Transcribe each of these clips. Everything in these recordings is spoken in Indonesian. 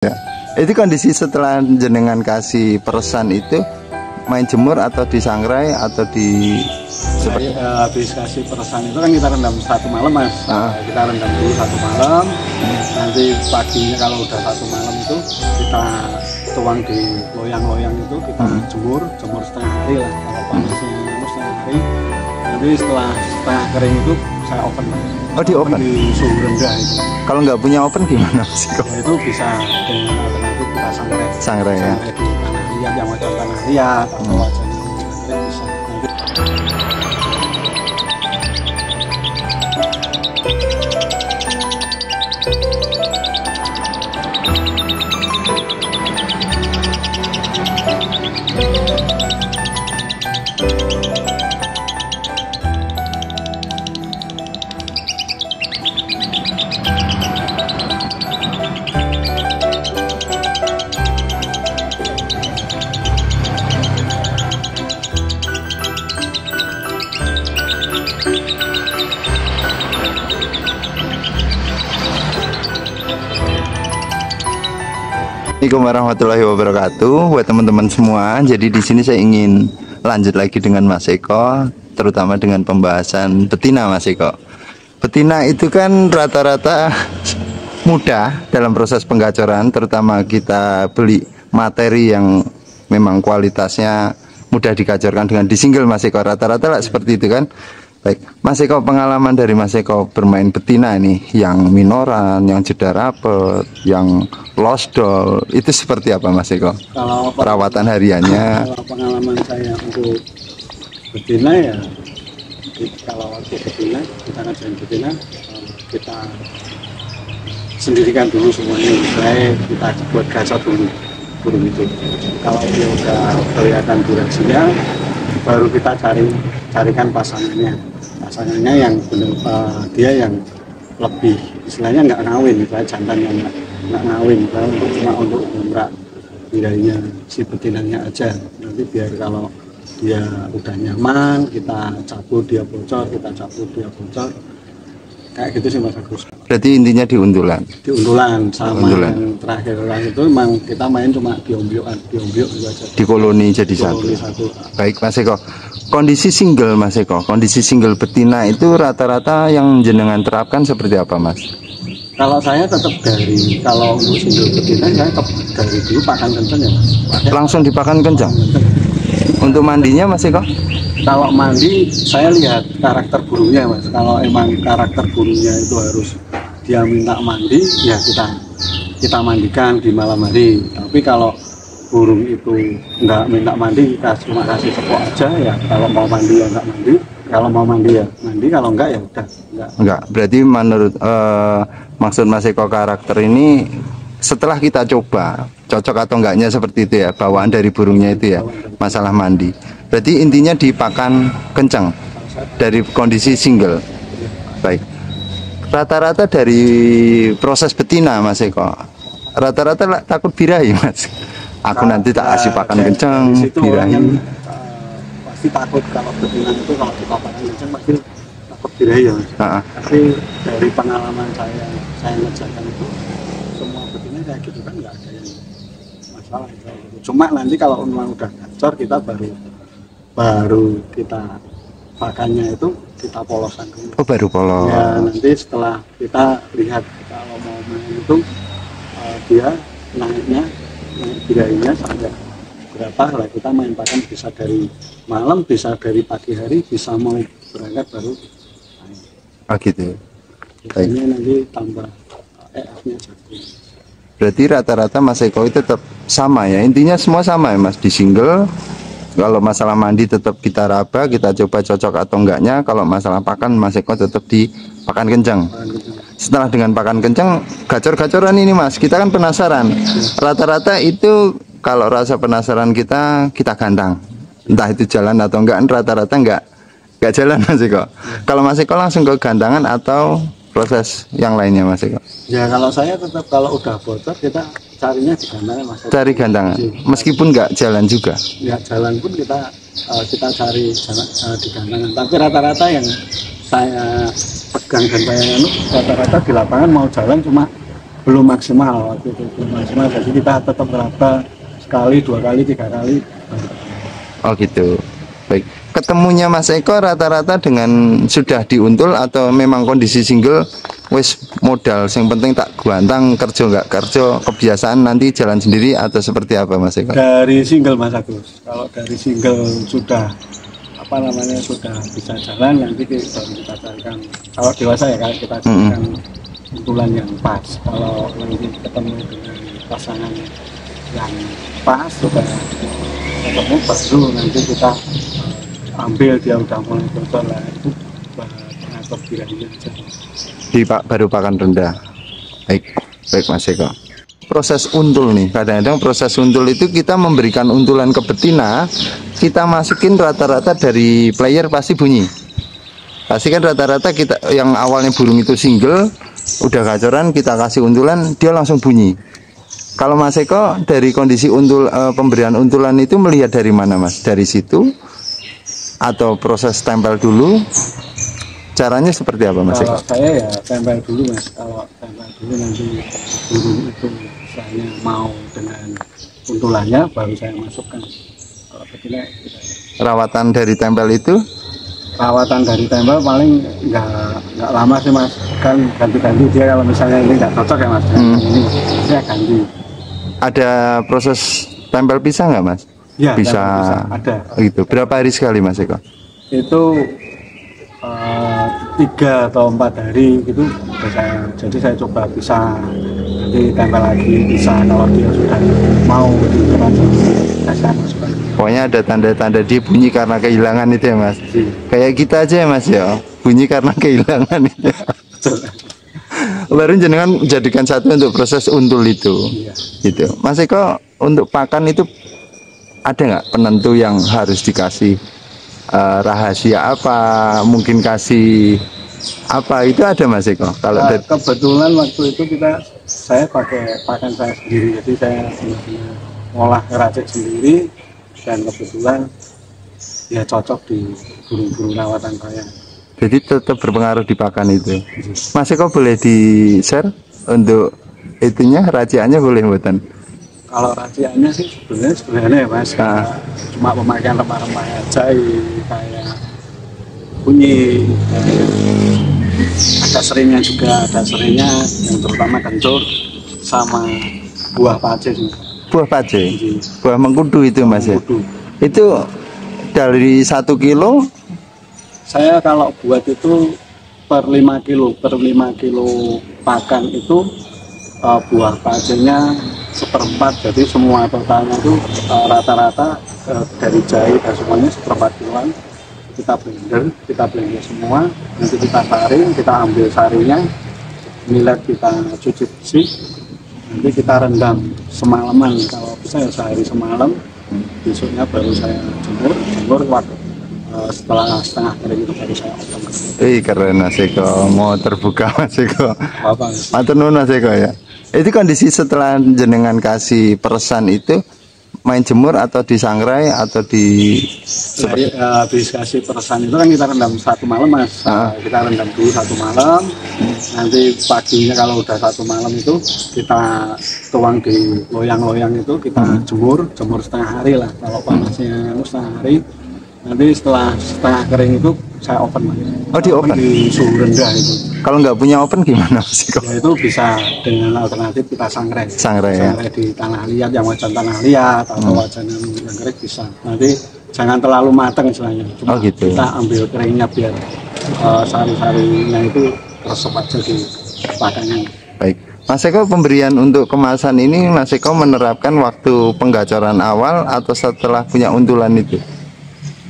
Ya. Itu kondisi setelah jenengan kasih peresan itu main jemur atau disangrai atau di seperti habis kasih peresan itu kan kita rendam satu malam mas. Kita rendam dulu satu malam, nanti paginya kalau udah satu malam itu kita tuang di loyang-loyang itu, kita jemur setengah hari lah, kalau panasnya setengah hari. Nanti setelah setengah kering itu saya open. Oh, di open di suhu rendah itu. Kalau nggak punya open gimana sih kok? Ya, itu bisa dengan alternatif kita sangrai ya. Di tanah liat yang wajan tanah liat atau wajan yang bisa. Assalamualaikum warahmatullahi wabarakatuh buat teman-teman semua. Jadi di sini saya ingin lanjut lagi dengan Mas Eko, terutama dengan pembahasan betina Mas Eko. Betina itu kan rata-rata mudah dalam proses penggacoran, terutama kita beli materi yang memang kualitasnya mudah digacorkan dengan disinggel Mas Eko. Rata-rata lah seperti itu kan. Baik, Mas Eko, pengalaman dari Mas Eko bermain betina nih, yang minoran, yang jeda rapet, yang lost doll, itu seperti apa Mas Eko? Kalau perawatan hariannya? Kalau pengalaman saya untuk betina ya, kalau waktu betina, kita ngajarin betina, kita sendirikan dulu semuanya, misalnya kita buat gacor dulu burung itu. Kalau dia udah kelihatan durasinya, baru kita carikan pasangannya yang benar, dia yang lebih istilahnya nggak ngawin, misalnya jantan yang nggak ngawin, cuma untuk ngontrak birahinya si betinanya aja. Nanti biar kalau dia udah nyaman, kita cabut dia bocor, kayak gitu sih Mas Agus. Berarti intinya di undulan sama undulan. Yang terakhir itu memang kita main cuma diombyok itu aja, di koloni jadi satu. Baik Mas Eko, kondisi single Mas Eko, kondisi single betina itu rata-rata yang jenengan terapkan seperti apa Mas? Kalau saya tetap kalau untuk single betina saya tetap dari dulu pakan kencang ya Mas. Langsung dipakan kencang? Untuk mandinya Mas Eko? Kalau mandi saya lihat karakter burungnya Mas. Kalau emang karakter burungnya itu harus dia minta mandi, ya kita mandikan di malam hari. Tapi kalau burung itu nggak minta mandi, kita cuma kasih cepok aja ya. Kalau mau mandi ya nggak mandi, kalau mau mandi ya mandi, kalau enggak ya udah enggak. Berarti menurut maksud Mas Eko, karakter ini setelah kita coba cocok atau enggaknya seperti itu ya, bawaan dari burungnya itu ya, masalah mandi. Berarti intinya dipakan kencang dari kondisi single. Baik, rata-rata dari proses betina Mas Eko, rata-rata takut birahi Mas. Aku nanti tak kasih pakan kencang birahi. Pasti takut kalau betina itu, kalau dipakan kencang pasti takut birahi ya Mas. Tapi dari pengalaman saya ngerjakan itu, semua betina kayak gitu kan nggak ada yang masalah. Cuma nanti kalau memang udah gacor, kita baru kita pakannya itu kita poloskan dulu. Oh, baru polos. Ya, nanti setelah kita lihat kalau mau main itu dia naik birahinya sampai berapa lah, kita main pakan bisa dari malam, bisa dari pagi hari, bisa mau berangkat baru main. Oh gitu. Ini nanti tambah EF-nya jagung. Berarti rata-rata Mas Eko itu tetap sama ya, intinya semua sama ya Mas, di single. Kalau masalah mandi tetap kita raba, kita coba cocok atau enggaknya. Kalau masalah pakan Mas Eko tetap di pakan kencang. Setelah dengan pakan kencang, gacor-gacoran ini Mas, kita kan penasaran. Rata-rata itu kalau rasa penasaran kita gandang, entah itu jalan atau enggak, rata-rata enggak jalan Mas Eko. Kalau Mas Eko langsung ke gandangan atau proses yang lainnya Mas Eko? Ya kalau saya tetap kalau udah bocor kita carinya di gandangan Mas. Cari gandangan, meskipun nggak jalan juga? Ya jalan pun kita cari di gandangan. Tapi rata-rata yang saya pegang dan saya rata-rata di lapangan mau jalan cuma belum maksimal waktu itu, belum maksimal. Jadi kita tetap meraba sekali, 2 kali, 3 kali. Oh gitu. Baik. Ketemunya Mas Eko rata-rata dengan sudah diuntul atau memang kondisi single wis modal yang penting tak guantang kerja nggak kerja kebiasaan nanti jalan sendiri atau seperti apa Mas Eko? Dari single Mas Agus. Kalau dari single sudah apa namanya sudah bisa jalan, nanti baru kita carikan. Kalau dewasa ya kan kita carikan untulan yang pas. Kalau nanti ketemu dengan pasangan yang pas sudah ketemu baru nanti kita ambil dia udah mulai kotor lah, itu pengatur birahinya aja. Baru pakan rendah. Baik Mas Eko. Proses untul nih, kadang-kadang proses untul itu kita memberikan untulan ke betina, kita masukin rata-rata dari player pasti bunyi. Pasti kan rata-rata kita yang awalnya burung itu single, udah gacoran kita kasih untulan, dia langsung bunyi. Kalau Mas Eko dari kondisi pemberian untulan itu melihat dari mana Mas? Dari situ atau proses tempel dulu? Caranya seperti apa Mas Eko? Kalau saya ya tempel dulu Mas. Kalau tempel dulu nanti burung itu saya mau dengan untulannya baru saya masukkan. Kalau betina rawatan dari tempel itu? Rawatan dari tempel paling nggak lama sih Mas. Kan ganti-ganti dia kalau misalnya ini nggak cocok ya Mas. Ini saya ganti. Ada proses tempel pisah nggak Mas? Ya, bisa ada. Gitu. Berapa hari sekali Mas Eko? Itu 3 atau 4 hari gitu jadi saya coba bisa nanti tempel lagi bisa kalau dia sudah mau saya masukkan. Pokoknya ada tanda-tanda dia bunyi karena kehilangan itu ya Mas. Kayak kita aja ya Mas ya, bunyi karena kehilangan itu. Baru jenengan jadikan satu untuk proses untul itu. Iya. Gitu Mas Eko, untuk pakan itu ada nggak penentu yang harus dikasih? Rahasia apa, mungkin kasih apa itu ada Mas Eko? Kalau kebetulan waktu itu saya pakai pakan saya sendiri, jadi saya benar-benar ngolah ngeracik sendiri dan kebetulan ya cocok di burung-burung rawatan saya. Jadi tetap berpengaruh di pakan itu. Mas Eko boleh di share untuk itunya, raciannya boleh buatan? Kalau raciannya sih sebenarnya ya Mas, cuma pemakaian rempah-rempah aja kayak bunyi, ada seringnya juga, ada seringnya yang terutama kencur sama buah pace. Buah pace, buah mengkudu itu Mas ya? Itu dari 1 kilo? Saya kalau buat itu per 5 kilo pakan itu buah pacenya 1/4, jadi semua totalnya itu rata-rata dari jahe dan semuanya 1/4 kiloan. Kita blender semua, nanti kita saring, kita ambil sarinya, millet kita cuci bersih, nanti kita rendam semalaman, kalau bisa ya sehari semalam, besoknya baru saya jemur waktu setelah setengah kering itu baru saya open. Keren Mas Eko, mau terbuka Mas Eko. Matur nuwun Mas Eko ya. Itu kondisi setelah jenengan kasih peresan itu main jemur atau disangrai atau habis kasih peresan itu kan kita rendam 1 malam Mas. Kita rendam dulu 1 malam, nanti paginya kalau udah 1 malam itu kita tuang di loyang-loyang itu, kita jemur setengah hari lah. Kalau panasnya setengah hari, nanti setelah setengah kering itu saya open Mas. Oh, di open? Di suhu rendah itu. Kalau nggak punya open gimana Mas Eko? Ya itu bisa dengan alternatif kita sangrai ya? Di tanah liat, yang wajan tanah liat atau wajan yang kering bisa. Nanti jangan terlalu matang istilahnya. Cuma gitu. Kita ambil keringnya biar sari-sarinya itu resep aja di pakannya. Baik. Mas Eko, pemberian untuk kemasan ini Mas Eko menerapkan waktu penggacoran awal atau setelah punya untulan itu?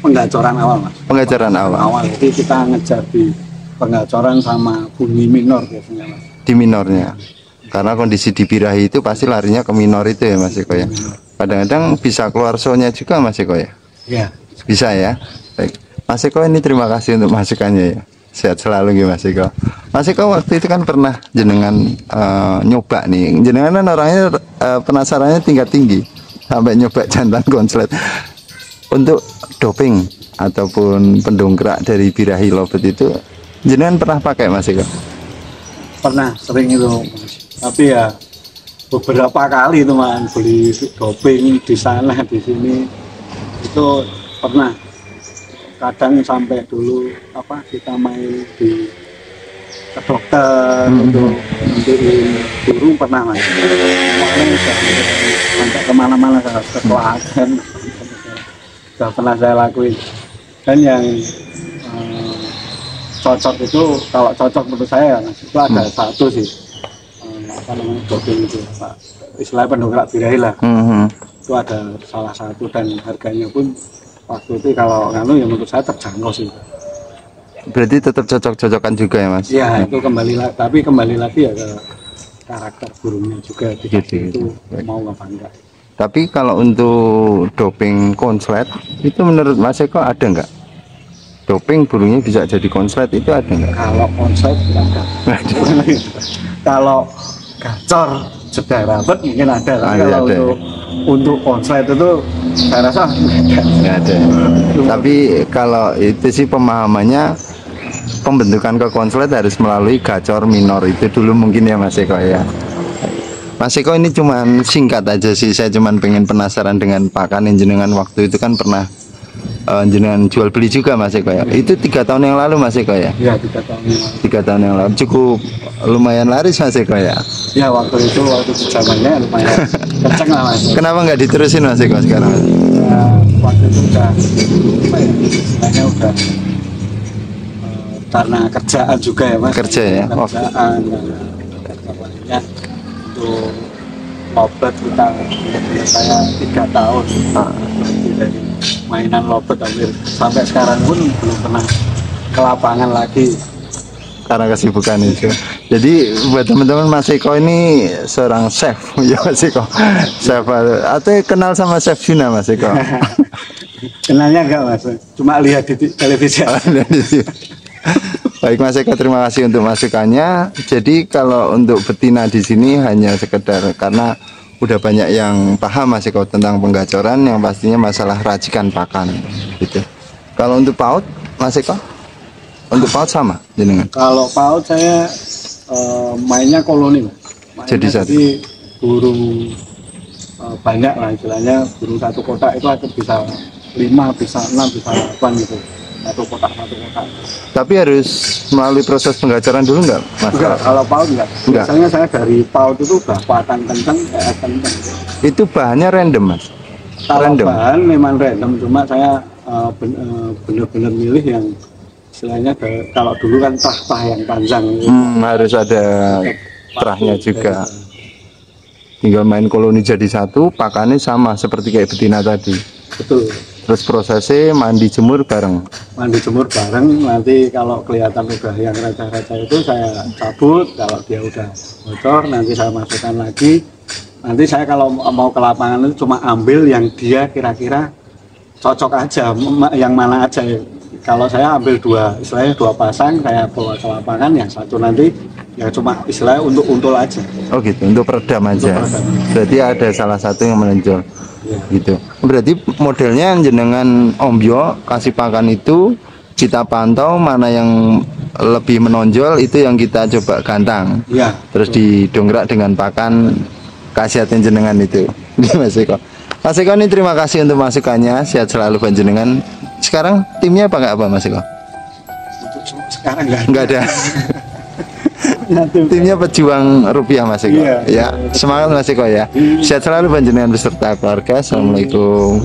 Penggacoran awal Mas. Penggacoran awal. Jadi kita ngejar di penggacoran sama bunyi minor biasanya Mas. Di minornya. Karena kondisi di birahi itu pasti larinya ke minor itu ya Mas Eko ya. Kadang-kadang bisa keluar sonya juga Mas Eko ya. Iya. Bisa ya. Baik. Mas Eko ini terima kasih untuk masukannya ya. Sehat selalu Mas Eko. Mas Eko waktu itu kan pernah jenengan nyoba nih. Jenengan kan orangnya penasarannya tingkat tinggi sampai nyoba jantan konslet. Untuk doping ataupun pendongkrak dari birahi lobet itu jenengan pernah pakai Mas Eko? Pernah, sering itu. Tapi ya beberapa kali teman beli doping di sana di sini itu pernah. Kadang sampai dulu apa kita main di ke dokter untuk burung pernah mas. Sampai kemana-mana ke Klaten sudah pernah saya lakuin. Dan yang cocok itu, kalau cocok menurut saya mas, itu ada satu sih apa namanya doping itu pak, istilahnya pendongkrak birahi lah. Itu ada salah satu dan harganya pun waktu itu kalau nganu ya menurut saya terjangkau sih. Berarti tetap cocok-cocokan juga ya mas? Iya itu kembali lagi, tapi kembali lagi ya ke karakter burungnya juga gitu. Itu mau apa enggak. Tapi kalau untuk doping konslet itu menurut Mas Eko ada nggak? Doping burungnya bisa jadi konslet itu ada nggak? Kalau konslet ada. Kalau gacor sudah rapat mungkin ada. Tapi kalau ada. Untuk konslet itu saya rasa nggak ada. Tapi kalau itu sih pemahamannya pembentukan ke konslet harus melalui gacor minor itu dulu mungkin ya Mas Eko ya. Mas Eko ini cuman singkat aja sih, saya cuman pengen penasaran dengan pakan jenengan waktu itu kan pernah jenengan jual beli juga Mas Eko ya. Itu 3 tahun yang lalu Mas Eko ya? Iya 3 tahun yang lalu. 3 tahun yang lalu cukup lumayan laris Mas Eko ya? Ya waktu zamannya lumayan kenceng lah Mas. Kenapa nggak diterusin Mas Eko sekarang? Ya, waktu itu udah apa ya, istilahnya udah karena kerjaan juga ya Mas. Kerja ya? Kerjaan lainnya untuk lobet kita saya 3 tahun dari mainan lobet hampir sampai sekarang pun belum pernah ke lapangan lagi karena kesibukan itu. Jadi buat teman-teman Mas Eko ini seorang chef ya Mas Eko. Chef atau kenal sama Chef Juna Mas Eko? Kenalnya enggak Mas, cuma lihat di televisi. Baik Mas Eko, terima kasih untuk masukannya. Jadi kalau untuk betina di sini hanya sekedar karena udah banyak yang paham Mas Eko tentang penggacoran, yang pastinya masalah racikan pakan gitu. Kalau untuk paut Mas Eko, untuk paut sama jenengan? Kalau paut saya mainnya koloni, jadi burung banyak lah istilahnya, burung satu kotak itu ada bisa 5, bisa 6, bisa 8 gitu. Satu kotak. Tapi harus melalui proses penggacoran dulu nggak Mas? Enggak, kalau paut enggak. Biasanya saya dari paut itu udah batang kenceng kayak kenceng. Itu bahannya random Mas? Kalau bahan memang random, cuma saya benar-benar milih yang istilahnya kalau dulu kan tah yang panjang. Harus ada terahnya juga. Tinggal main koloni jadi satu, pakannya sama seperti kayak betina tadi. Betul. Terus prosesnya mandi jemur bareng. Nanti kalau kelihatan udah yang raja-raja itu saya cabut, kalau dia udah bocor nanti saya masukkan lagi. Nanti saya kalau mau ke lapangan itu cuma ambil yang dia kira-kira cocok aja, yang mana aja. Kalau saya ambil istilahnya 2 pasang, saya bawa ke lapangan, yang satu nanti ya cuma istilahnya untuk untul aja. Oh gitu, untuk peredam aja. Berarti ada salah satu yang menonjol. Ya. Gitu. Berarti modelnya jenengan ombyo kasih pakan itu kita pantau mana yang lebih menonjol itu yang kita coba gantang. Ya. Terus didongkrak dengan pakan khasiatin jenengan itu. Mas Eko. Mas Eko ini terima kasih untuk masukannya. Sehat selalu panjenengan. Sekarang timnya apa Mas Eko? Sekarang enggak ada. Timnya pejuang rupiah Mas Eko. Ya, semangat Mas Eko ya. Sehat selalu panjenengan beserta keluarga. Assalamualaikum.